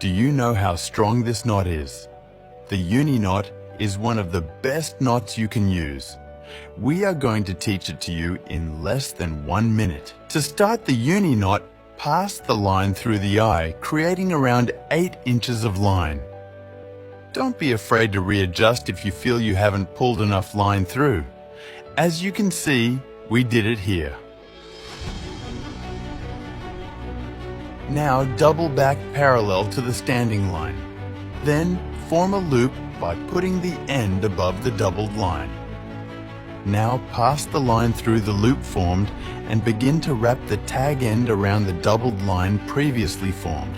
Do you know how strong this knot is? The Uni Knot is one of the best knots you can use. We are going to teach it to you in less than 1 minute. To start the Uni Knot, pass the line through the eye, creating around 8 inches of line. Don't be afraid to readjust if you feel you haven't pulled enough line through. As you can see, we did it here. Now double back parallel to the standing line. Then form a loop by putting the end above the doubled line. Now pass the line through the loop formed and begin to wrap the tag end around the doubled line previously formed.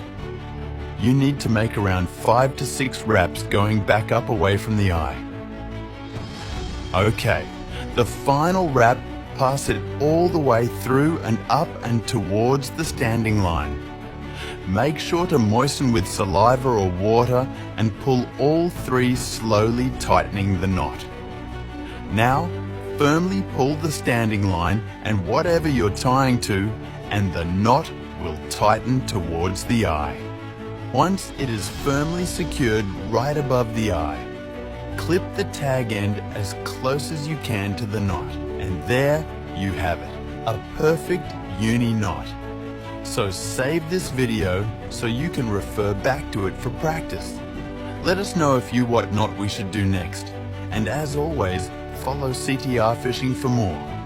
You need to make around 5 to 6 wraps going back up away from the eye. Okay, the final wrap, pass it all the way through and up and towards the standing line. Make sure to moisten with saliva or water and pull all 3 slowly, tightening the knot. Now, firmly pull the standing line and whatever you're tying to, and the knot will tighten towards the eye. Once it is firmly secured right above the eye, clip the tag end as close as you can to the knot, and there you have it, a perfect Uni knot. So save this video so you can refer back to it for practice. Let us know if you what knot we should do next. And as always, follow CTR Fishing for more.